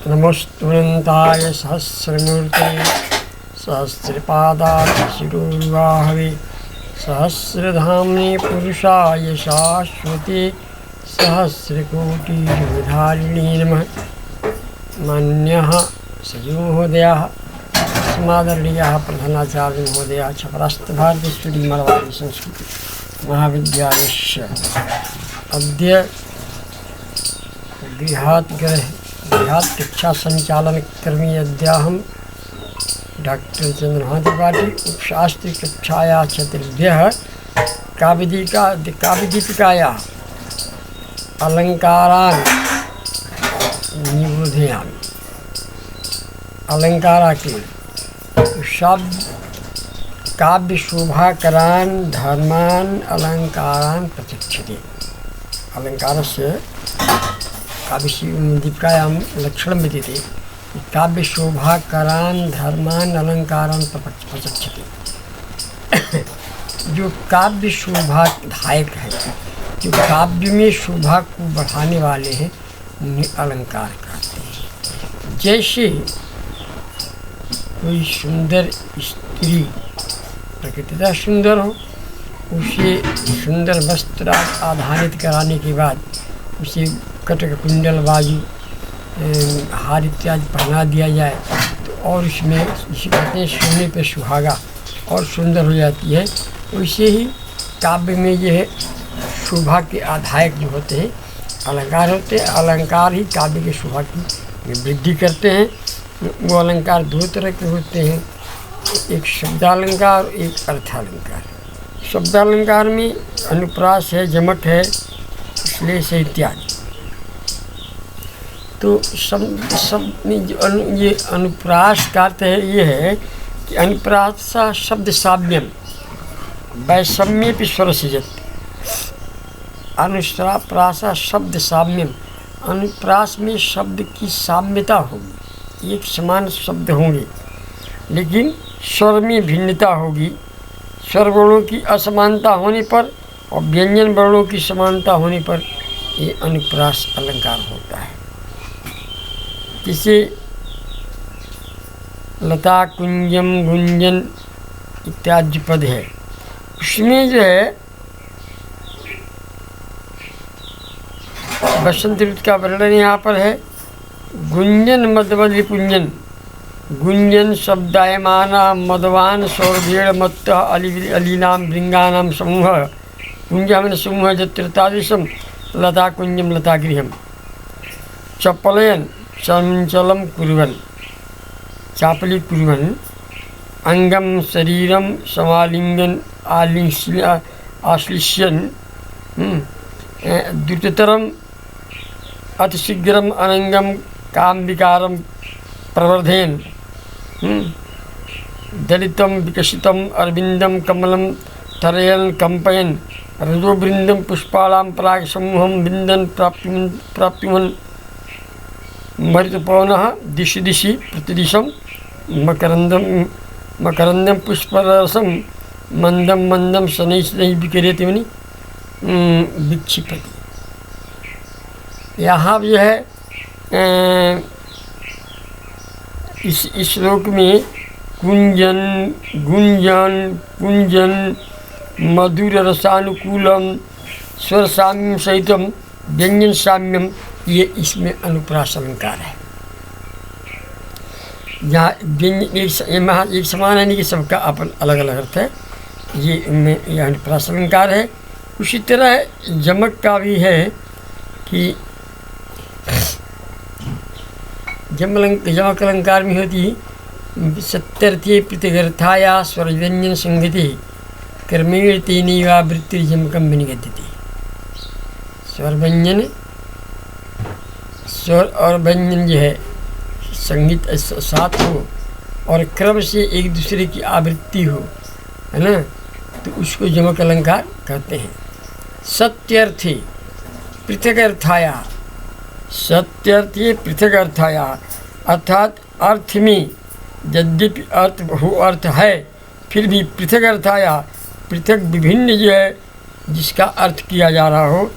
नमोस्तुनन्ताय सहस्रमूर्ते सहस्रपादाय शिरोर्वाहवे सहस्रधाम्ने पुरुषाय शाश्वते सहस्रकोटिधारिणे नमः। मान्यः सयोमहोदयः समादरणीयः प्रधानाचार्य महोदयः छपरास्त भारतीय मलयाळी संस्कृत महाविद्यालयस्य अद्य गृहात् कक्षा संचालन कर्मी अद्याहं डॉक्टर चंद्रभान त्रिपाठी उपशास्त्री कक्षायाः छात्रेभ्यः काव्यदीपिकायाः अलङ्कारान् निबोधयामि। अलंकारा के शब्द काव्य शोभाकरान् धर्मान् अलंकारान् प्रचक्षते। अलंकारस्य काव्यदीपिकायां लक्षणं विद्यते। काव्य शोभाकरान् धर्मान् अलंकारान् प्रचक्षते। जो काव्य शोभादायक है, जो काव्य में शोभा को बढ़ाने वाले हैं, उन्हें अलंकार कहते हैं। जैसे कोई सुंदर स्त्री प्रकृतितः सुंदर हो, उसे सुंदर वस्त्र आधारित कराने के बाद उसे कटक कुंडल बाजू हार इत्यादि पहना दिया जाए तो और उसमें इसी कहते हैं सोने पे सुहागा और सुंदर हो जाती है। वैसे ही काव्य में यह शोभा के आधायक जो होते हैं अलंकार होते हैं। अलंकार ही काव्य की शोभा की वृद्धि करते हैं। वो अलंकार दो तरह के होते हैं, एक शब्दालंकार और एक अर्थालंकार। शब्दालंकार में अनुप्रास है, जमक है, श्लेष है इत्यादि। तो शब्द में जो ये अनुप्रास का अर्थ है ये है कि अनुप्रासा शब्द साम्यम वैषम्येपि स्वरसिजत। अनुप्रासा शब्द साम्यम, अनुप्रास में शब्द की साम्यता होगी, एक समान शब्द होंगे लेकिन स्वर में भिन्नता होगी। स्वर वर्णों की असमानता होने पर और व्यंजन वर्णों की समानता होने पर ये अनुप्रास अलंकार होता है। जैसे लता कुंजम गुंजन इत्यादि पद है, उसमें जो है बसंत ऋतु का वर्णन यहाँ पर है। गुंजन मदवद विपुंजन, गुंजन शब्दायमाना मदवान सौरभेड़ मत्त अलीनाम भृंगानाम समूह कुंजमन समूह जत्रतादिशम लता कुंजम लता गृहम चपलयन चंचलम कुर्वन् चापली कुर्वन् अंगम शरीरम समालिंगन आश्लिष्यन द्रुततरम अतिशीघ्रम अनंगम काम विकारम प्रवर्धयन् दलितम विकसितम अरविंदम कमलम तरयन कंपयन रजोवृंदम पुष्पाणां पराग समूहम विंदन प्राप्तिमन मरुतपवनः दिशि दिशि प्रतिदिशं मकरंदम पुष्परसम मंदम मंदम शनैः शनैः विकिरति मनि विक्षिपति। यहाँ भी है इस श्लोक में कुंजन गुंजन कुंजन मधुर रसानुकूलम स्वर साम्यम सहितम व्यंजन साम्यम, ये इसमें अनुप्रास अलंकार है। यहाँ व्यंजन एक समान है नहीं कि सबका अपन अलग अलग अर्थ है, ये अनुप्रास अलंकार है। उसी तरह जमक का भी है कि जमक अलंकार में होती सत्यर्थी प्रतिगर्थाया स्वर व्यंजन संगति कर्मेण तेनैव वृत्तिर्जमकं विनिगद्यते। स्वर व्यंजन, स्वर और व्यंजन जो है संगीत साथ हो और क्रम से एक दूसरे की आवृत्ति हो, है ना, तो उसको जमक अलंकार कहते हैं। सत्यर्थी पृथक अर्थाया, सत्यर्थी पृथक अर्थाया अर्थात अर्थ में यद्यपि अर्थ बहु अर्थ है फिर भी पृथक अर्थाया पृथक विभिन्न जो है जिसका अर्थ किया जा रहा हो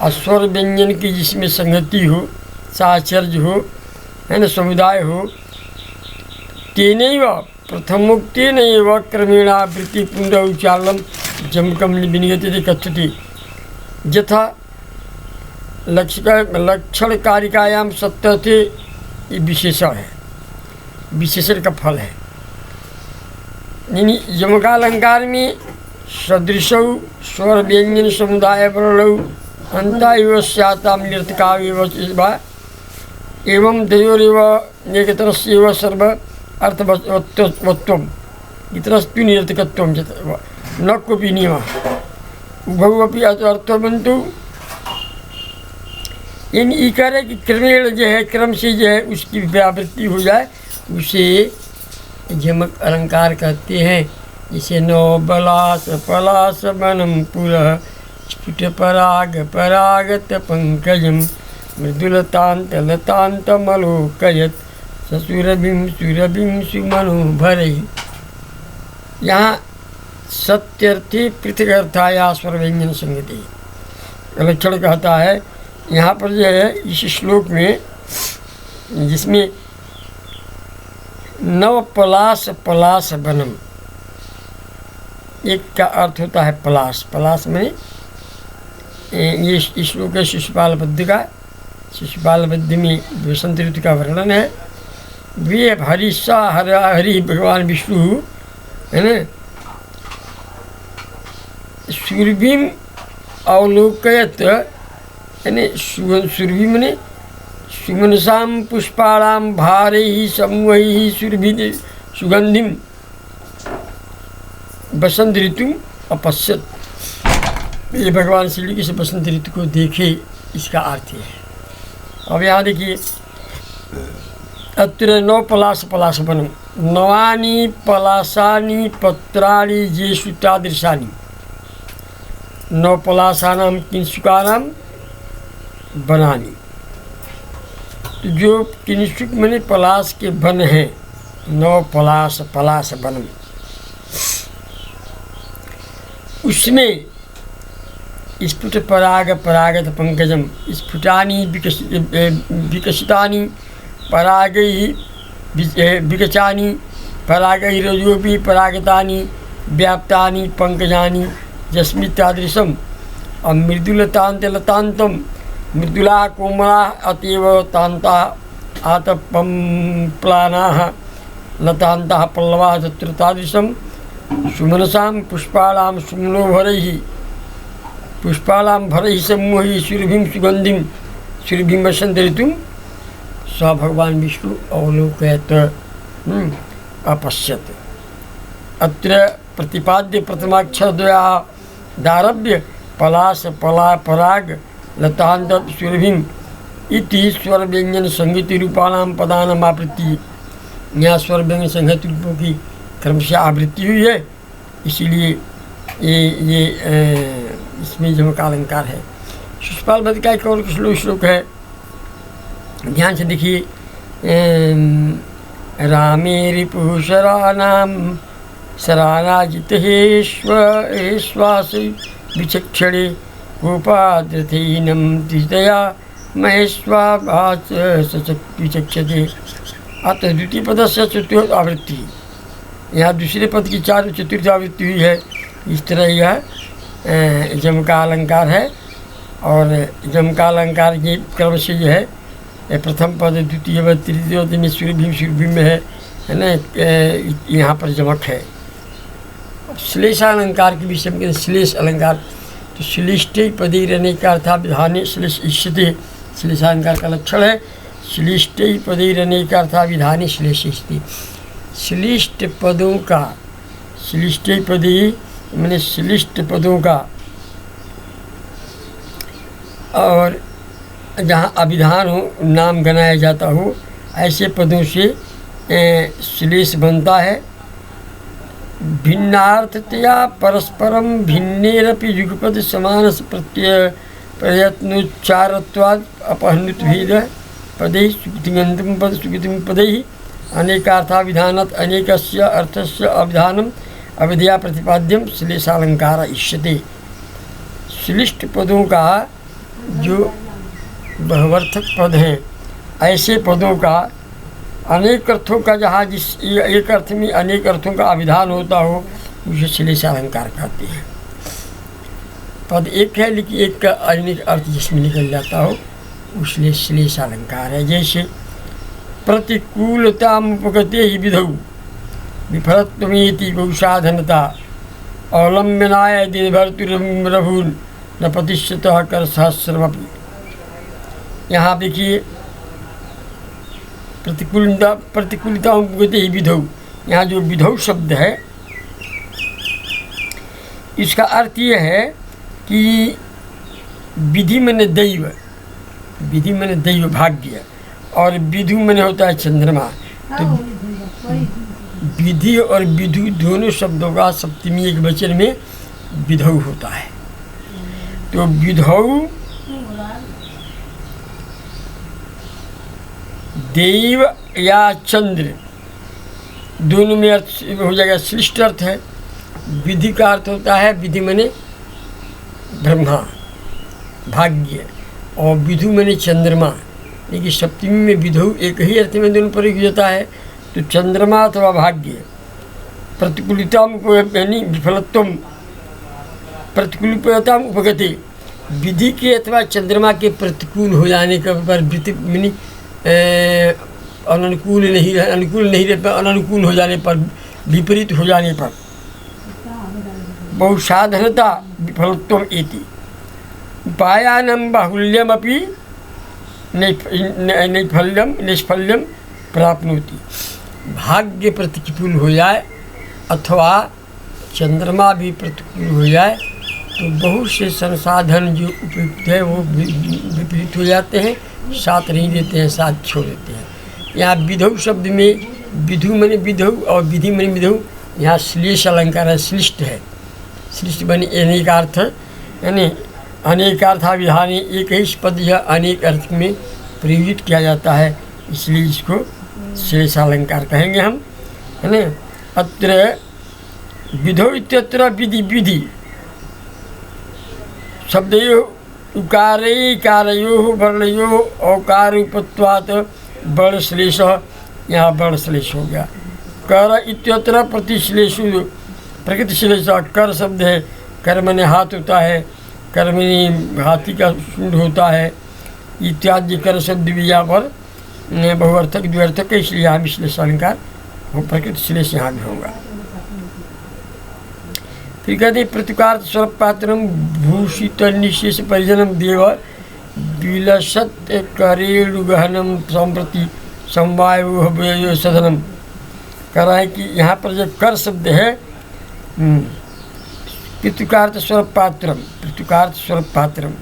और स्वर व्यंजन की जिसमें संगति हो, साहचर्य हो, है ना, समुदाय हो, तेनैव प्रथमोक्तेन एव क्रमेणावृत्ति पुनरुच्चारणं जमकं विनियते कथ्यते। यथा लक्षण कारिकायाम सत्य थे, ये विशेषण है, विशेषण का फल है। यानी यमकालंकार में सदृशौ स्वर व्यंजन समुदाय वर्णौ अंता एव स्याताम निरर्थकाव एवं द्वयोरेव एकतरस्यैव सर्व अर्थवत्त्वम् इतरस्तु निरर्थकत्वम् न कोऽपि नियमः उभौ अपि अर्थवन्तु। इन इकार है कि क्रमेण जो है, क्रम से जो है उसकी व्यावृत्ति हो जाए, उसे यमक अलंकार कहते हैं। जैसे नो बलास पलास वनम पुरः स्फुट पराग परागत पंकजम मृदुलतांत लतांत मलोकयत ससुरभिम सुरभिम सुमनोभरैः। यहाँ सत्यर्थी पृथक अर्थाया स्वर व्यंजन संगति लक्षण कहता है। यहाँ पर जो है इस श्लोक में, जिसमें नव पलास पलास वनम, एक का अर्थ होता है पलास। पलास में ये श्लोक है शिशुपाल पद्य का। शिशुपाल पद्य में वसंत ऋतु का वर्णन है। वे हरिषा हरि भगवान विष्णु, है ना, सुरभिम अवलोकयत, यानी सुरभि मने सुमनसाम पुष्पाणाम भारैः समूहैः सुरभि सुगंधिम बसंत ऋतु अपश्यत। ये भगवान श्री कृष्ण बसंत ऋतु को देखे, इसका अर्थ है। अब यहाँ देखिए, अत्र नौ पलास पलास वनम नवानि पलासानि पत्राणि येषु तादृशानि। नौ पलासानां किंसुकानां वनानि। तो जो किंसुक मने पलास के वन हैं, नौ पलास पलास वनम, उसमें स्फुट पराग परागत पंकजम स्फुटानि विकसितानि परागैः विकचानि परागैरजोपि परागतानि व्याप्तानि पंकजानि यस्मितादृशम् मृदुलतांत लतांतम मृदुला कोमला अतीव तांता आतपम्प्लानाः लतांताः पल्लवाः तत्र तादृशं सुमनसां पुष्पाणां सुमनोभरैः पुष्पाणां भरैः समूहैः सुरभिं सुगंधिं सुरभिं बसंत ऋतुं स भगवान विष्णु अवलोकयत अपश्यत। अत्र प्रतिपाद्य प्रथमाक्षरद्वया दारभ्य पलास पला पराग लतांत सुरभिम इति स्वर व्यंजन संगीत रूपाणाम पदानाम आवृत्ति। यहाँ स्वर व्यंजन संगीत रूपों की क्रमशः आवृत्ति हुई है, इसीलिए ये इसमें जमकालंकार है। शिशुपाल पद्य का एक और श्लोक है, ध्यान से देखिए। रामे रिपुः शराणां शराणाजितेश्वास विचक्षणे गोपादथीनं द्वितया महेश्वाभास विचक्षते। अतः द्वितीय पद से चतुर्थ आवृत्ति, यहाँ दूसरे पद की चार चतुर्थ आवृत्ति हुई है। इस तरह यह जमकालंकार है। और जमकालंकार के क्रम से जो है प्रथम पद द्वितीय पद तृतीय पद में सुरभि में है ना, यहाँ पर जमक है। श्लेषालंकार के विषय में श्लेष अलंकार, तो श्लिष्टे पदे रहने का अर्थाविधाने श्लेष इष्यते, श्लेषालंकार का लक्षण है। श्लिष्टे पदे रहने का अर्थाविधाने श्लेष इष्यते। श्लिष्ट पदों का, श्लिष्टे पदे मैंने श्लिष्ट पदों का, और जहाँ अभिधान हो, नाम गनाया जाता हो, ऐसे पदों से श्लेष बनता है। भिन्नार्थतया परस्परम भिन्नेरपि युगपद समान प्रत्यय प्रयत्नोच्चारत्वाद अपहनुत भेद पदैः सुगतिगन्तं पद सुगतिं पदैः अनेकार्थाभिधानात् अनेकस्य अर्थस्य अभिधानम् अविधया प्रतिपाद्यम श्लेषालंकार इष्यते। श्लिष्ट पदों का जो बहुवर्थक पद हैं, ऐसे पदों का अनेक अर्थों का जहाँ जिस एक अर्थ में अनेक अर्थों का अभिधान होता हो उसे श्लेष अलंकार कहते हैं। पद एक है लेकिन एक का अनेक अर्थ जिसमें निकल जाता हो उसलिए श्लेष अलंकार है। जैसे प्रतिकूलतामुपगते ही विधौ विफलत्वमेति बहुसाधनता अवलंबनाय दिनभर्तुरभून् न प्रतिष्ठतः कर सहस्रमपि। यहाँ देखिए प्रतिकूलतामुपगते ही विधौ, यहाँ जो विधौ शब्द है इसका अर्थ ये है कि विधि मैंने दैव, विधि मैंने दैव भाग्य, और विधु मैंने होता है चंद्रमा। तो विधि और विधु दोनों शब्दों का सप्तमी एक वचन में विधौ होता है। तो विधौ देव या चंद्र दोनों में अर्थ हो जाएगा, श्लिष्ट अर्थ है। विधि का अर्थ होता है विधि मैंने ब्रह्मा भाग्य, और विधु मैंने चंद्रमा। लेकिन सप्तमी में विधु एक ही अर्थ में दोनों प्रयोग होता है। तो चंद्रमा अथवा भाग्य, प्रतिकूलता यानी विफलत्व, प्रतिकूलता उपगति, विधि के अथवा चंद्रमा के प्रतिकूल हो जाने का पर अनुकूल नहीं रहे पर अननुकूल हो जाने पर, विपरीत हो जाने पर, बहुसाधनता विफलत्वम एति उपायानं बाहुल्यमपि नैष्फल्यम प्राप्नोति। भाग्य प्रतिकूल हो जाए अथवा चंद्रमा भी प्रतिकूल हो जाए तो बहुत से संसाधन जो उपयुक्त है वो विपरीत हो जाते हैं, साथ नहीं देते हैं, साथ छोड़ देते हैं। यहाँ विधौ शब्द में विधु मने विधौ और विधि मने विधौ, यहाँ श्लेष अलंकार है, श्लिष्ट है। श्लिष्ट बने अनेकार्थ, यानी अनेकार्थाभिधान, एक ही पद या अनेक अर्थ में प्रयुक्त किया जाता है, इसलिए इसको श्लेष अलंकार कहेंगे हम, है ना। अत्र विधौ इत्यत्र विधि, विधि शब्दयोः उकारैकारयोः वर्णयोः औकारोपत्वात् वर्णश्लेषः, यहाँ वर्णश्लेष हो गया। कर इत्यत्र प्रतिश्लेषु प्रकृतिश्लेषः, कर शब्द है, कर मने हाथ होता है, कर मने हाथी का सूंड होता है इत्यादि। कर शब्द भी यहाँ पर बहुअर्थक द्व्यर्थक है, इसलिए यहाँ भी श्लेष अलंकार वो प्रकृति श्लेष यहाँ भी होगा। फिर कहते प्रतिकार स्वरूप पात्रम भूषित निशेष परिजनम देव विलसत करेणु गहनम संप्रति समवायु सदनम। कह रहा है कि यहाँ पर जो कर शब्द है पितुकार्थ स्वरूप पात्रम, पितुकार्थ स्वरूप पात्रम,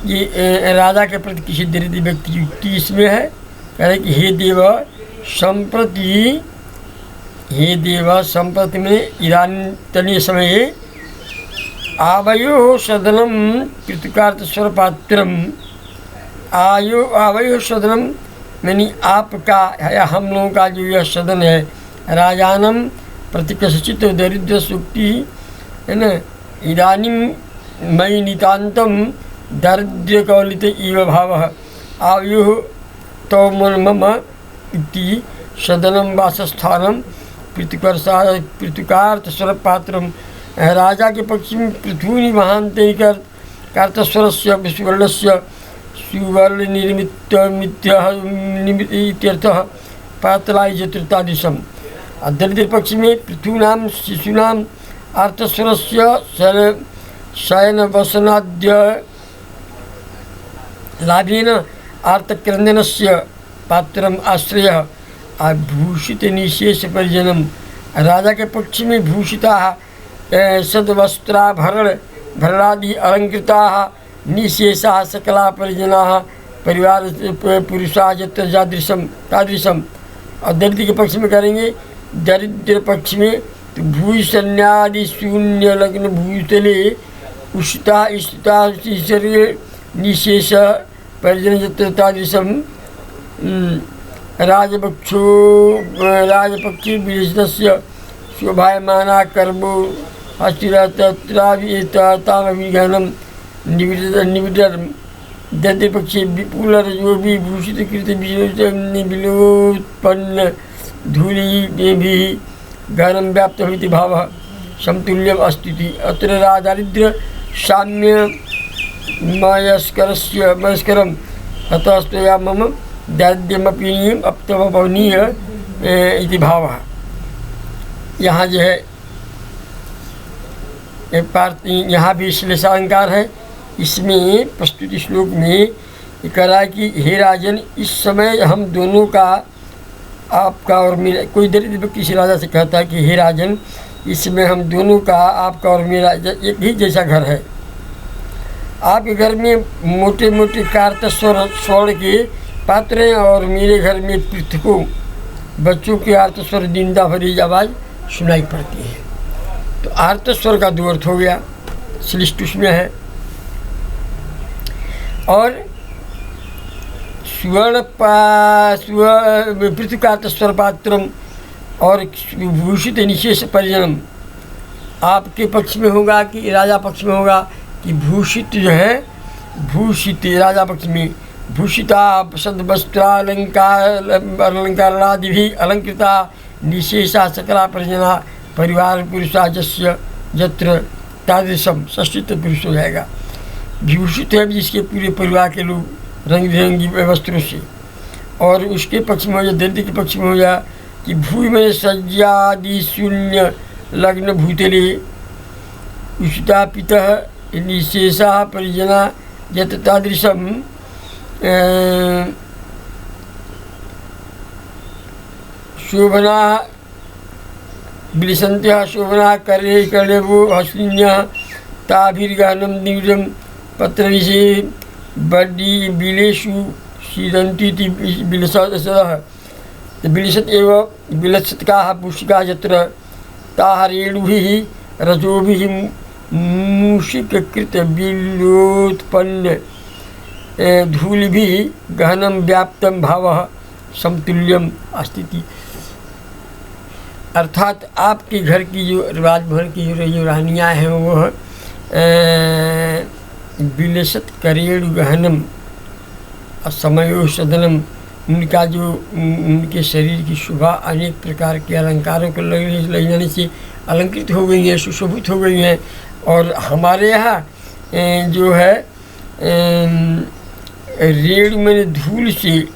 ये राजा के प्रति किसी दरिद्र व्यक्ति की युक्ति इसमें है। कह रहे कि हे देव संप्रति, हे देव संप्रति में इदानीन्तनीय समये आवयो सदनम पितुकार्थ स्वरूप पात्रम, आवयो सदनम यानी आपका या हम लोगों का जो यह सदन है, राजानम प्रति कसिचित दरिद्र सुक्ति है न, इदानीं मयि नितान्तं दारिद्र्य कवलित इव भावः आयुः तो मम इति सदनम वासस्थानम पितुकार्थ स्वरूप पात्रम। राजा के पक्ष में पृथूनि महान्ते कार्तस्वरस्य विस्वर्णस्य सुवर्ण निर्मित्यर्थः पातलाय चतुर्थादिशम। दरिद्र पक्ष में पृथूनां शिशूनां आर्तस्वरस्य शयन वसनाद्य लाभेन आर्तक्रंदनस्य पात्रम आश्रयः भूषित निशेष परिजनम। राजा के पक्ष में भूषिता सद्वस्त्राभरण भरणादि अलंकृताः निशेषाः सकला परिजनाः परिवार पुरुषा जादृशम तादृशम। और दरिद्र के पक्ष में करेंगे, दरिद्र पक्ष में तो भूषण्यादि शून्य लग्न भूतले उष्टा इष्टा शरीर निशेष परिजन तादृशम। राजपक्षी विशेषस्य शोभायमाना कर्मो अस्थिरताविघ्नं निबिडर दध्यपक्षे विपुलरजोभिभूषितकृत विलोत्पन्न धूलिभिः गहनं व्याप्तमिति भावः समतुल्यम् अस्तीति। अत्र रादारिद्र्य साम्यमयस्करम् अतस्त्वया मम दारिद्र्यमपीनीयम् अपतमपनीय इति भावः। यहाँ जो है यहाँ भी श्लेषालंकार है। इसमें प्रस्तुति श्लोक में कह रहा है कि हे राजन, इस समय हम दोनों का, आपका और मेरा, कोई दरिद्र व्यक्ति किसी राजा से कहता है कि हे राजन, इसमें हम दोनों का, आपका और मेरा एक ही जैसा घर है। आपके घर में मोटे मोटे कारतस्वर स्वर्ण के पात्र हैं और मेरे घर में पृथकों बच्चों के आर्तस्वर निंदा भरी आवाज़ सुनाई पड़ती है। तो आर्तस्वर का दो अर्थ हो गया, श्लिष्ट उसमें है। और पृथुकार्तस्वर पात्रम और भूषित निशेष परिजनम, आपके पक्ष में होगा कि राजा पक्ष में होगा कि भूषित जो है, भूषित राजा पक्ष में भूषिता सद्वस्त्रालंकारादि भी अलंकृता निशेषा सकला परिजना परिवार पुरुषा जस्य जत्र तादृशम षष्ठित पुरुष हो जाएगा। विभूषित है जिसके पूरे परिवार के लोग रंग बिरंगी वस्त्रों से। और उसके पक्ष में हो जाए, दरिद्र के पक्ष में हो जाए कि भूमि में सज्जादि शून्य लग्न भूतले उषिता पितः निशेषा परिजना यत तादृशम शोभना विलसन्त्या शोभना करे कलेवो हस्निन्या ताभिर्गहनं निविडं पत्रविषे बड्डी बिलेषु सीदन्तीति बिलसतः बिलसत् एव बिलसत्काः पुष्टिकाः यत्र ताः रेणुभिः रजोभिः मूषिककृत बिलोत्पन्न धूलिभिः गहनं व्याप्तं भावः समतुल्यम् अस्ति। अर्थात आपके घर की जो राजभवन की जो रानियाँ हैं वो विलसत करेणु गहनम असमयो सदनम, उनका जो उनके शरीर की शोभा अनेक प्रकार के अलंकारों को लग जाने से अलंकृत हो गई हैं, सुशोभित हो गई हैं। और हमारे यहाँ जो है रेणु में धूल से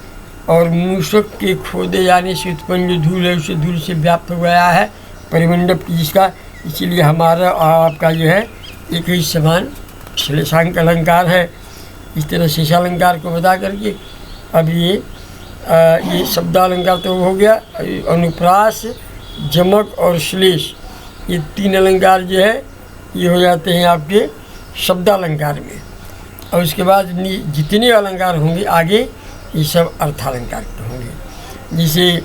और मूषक के खोदे जाने से उत्पन्न जो धूल है उसे धूल से व्याप्त हो गया है परिमंडप की जिसका, इसीलिए हमारा आपका जो है एक ही समान श्लेषांक अलंकार है। इस तरह शेषालंकार को बता करके अब ये शब्दालंकार तो हो गया, अनुप्रास, जमक और श्लेष, ये तीन अलंकार जो है ये हो जाते हैं आपके शब्दालंकार में। और उसके बाद जितने अलंकार होंगे आगे ये सब अर्थालंकार के होंगे। जिसे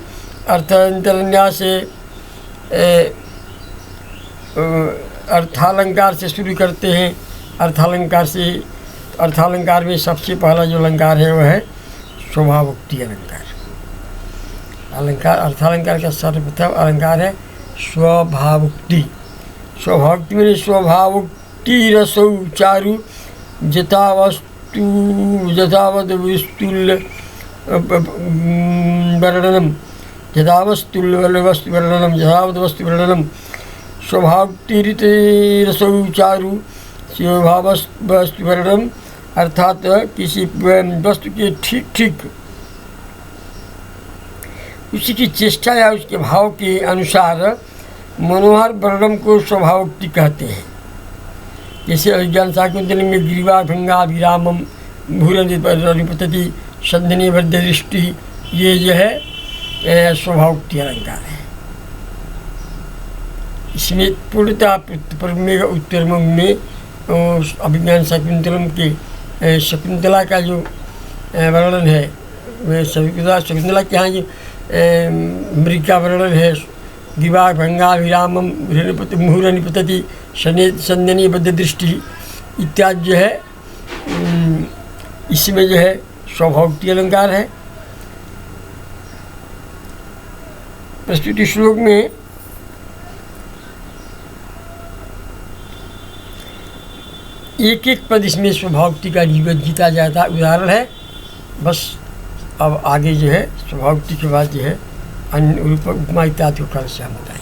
अर्थांतरन्यास से अर्थालंकार से शुरू करते हैं। अर्थालंकार में सबसे पहला जो अलंकार है वह है शोभावुक्ति अलंकार। अर्थालंकार का सर्वप्रथम अलंकार है स्वभावुक्ति। स्वभावुक्ति में स्वभावुक्ति रसौ चारु यथावद वस्तुल्य वर्णनम यथावद वस्तु वर्णनम स्वभावुक्तिरसौ चारु स्वभावस्तु वर्णनम, अर्थात किसी वस्तु के ठीक ठीक उसी की चेष्टा या उसके भाव के अनुसार मनोहर वर्णन को स्वभावोक्ति कहते हैं। जैसे अभिज्ञान शाकुंतल में गिरिवा भंगा विरामम भूरिपतति संधनी बद्ध दृष्टि, ये जो है स्वभावोक्ति अलंकार है। इसमें पूर्णतः में उत्तरमुख में अभिज्ञान शाकुंतलम के शकुंतला का जो वर्णन है, शकुंतला के यहाँ जो मृग का वर्णन है, गिवा भंगा विरामम मुहुरनिपतति संधनी बद्ध दृष्टि इत्यादि जो है इसमें जो है स्वभावोक्ति अलंकार है। प्रस्तुति श्लोक में एक एक पद इसमें स्वभावोक्ति का जीवन जीता जाता उदाहरण है। बस अब आगे जो है स्वभावोक्ति के बाद जो है अन्य उपमा इत्यादि को कल से हम बताएंगे।